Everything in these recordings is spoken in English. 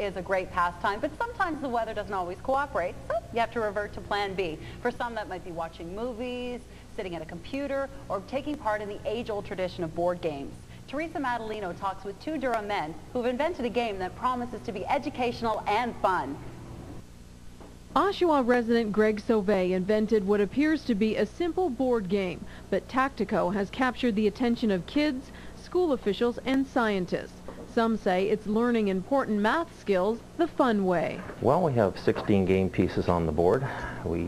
is a great pastime, but sometimes the weather doesn't always cooperate, so you have to revert to plan B. For some, that might be watching movies, sitting at a computer, or taking part in the age-old tradition of board games. Teresa Madalino talks with two Durham men who've invented a game that promises to be educational and fun. Oshawa resident Greg Sauvé invented what appears to be a simple board game, but Tactico has captured the attention of kids, school officials, and scientists. Some say it's learning important math skills the fun way. Well, we have 16 game pieces on the board. We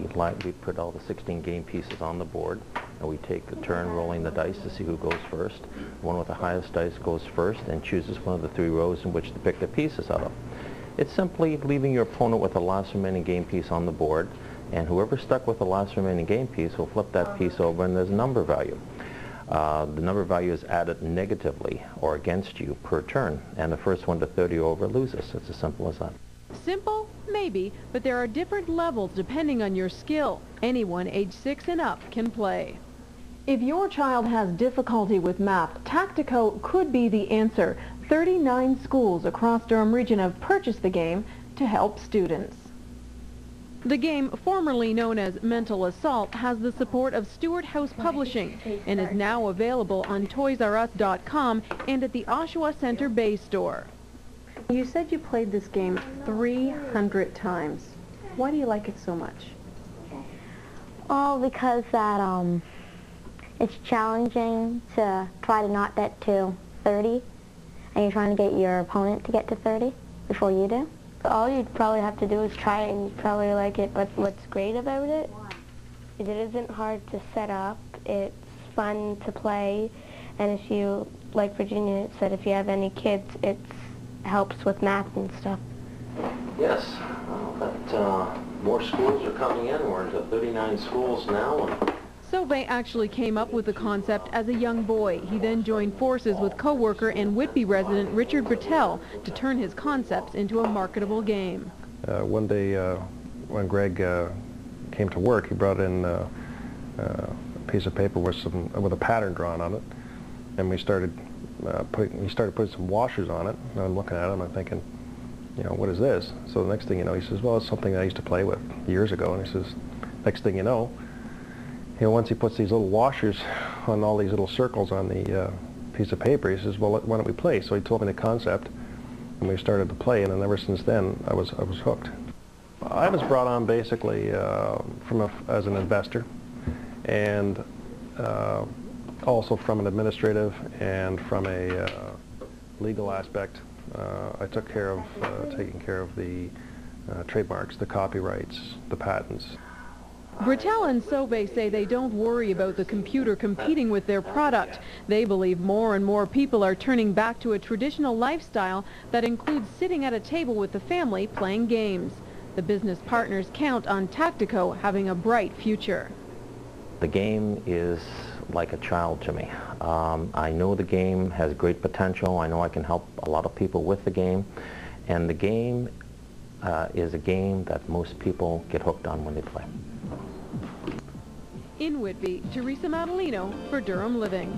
put all the 16 game pieces on the board, and we take a turn rolling the dice to see who goes first. The one with the highest dice goes first and chooses one of the 3 rows in which to pick the pieces out of. It's simply leaving your opponent with the last remaining game piece on the board, and whoever's stuck with the last remaining game piece will flip that piece over, and there's a number value. The number value is added negatively or against you per turn, and the first one to 30 over loses. It's as simple as that. Simple? Maybe, but there are different levels depending on your skill. Anyone age 6 and up can play. If your child has difficulty with math, Tactico could be the answer. 39 schools across Durham region have purchased the game to help students. The game, formerly known as Mental Assault, has the support of Stewart House Publishing and is now available on ToysRUs.com and at the Oshawa Center Bay store. You said you played this game 300 times. Why do you like it so much? Oh, because that it's challenging to try to not get to 30, and you're trying to get your opponent to get to 30 before you do. All you'd probably have to do is try it, and you'd probably like it. But what's great about it is it isn't hard to set up. It's fun to play, and if you, like Virginia said, if you have any kids, it helps with math and stuff. Yes, but more schools are coming in. We're into 39 schools now. Sauvé actually came up with the concept as a young boy. He then joined forces with co-worker and Whitby resident Richard Bertel to turn his concepts into a marketable game. One day when Greg came to work, he brought in a piece of paper with a pattern drawn on it, and we started putting some washers on it. And I'm looking at him, I'm thinking, you know, what is this? So the next thing you know, he says, well, it's something I used to play with years ago. And he says, next thing you know, once he puts these little washers on all these little circles on the piece of paper, he says, well, why don't we play? So he told me the concept, and we started to play, and then ever since then, I was hooked. I was brought on basically as an investor, and also from an administrative and from a legal aspect. I took care of taking care of the trademarks, the copyrights, the patents. Bertel and Sauvé say they don't worry about the computer competing with their product. They believe more and more people are turning back to a traditional lifestyle that includes sitting at a table with the family playing games. The business partners count on Tactico having a bright future. The game is like a child to me. I know the game has great potential. I know I can help a lot of people with the game. And the game is a game that most people get hooked on when they play. In Whitby, Teresa Madalino for Durham Living.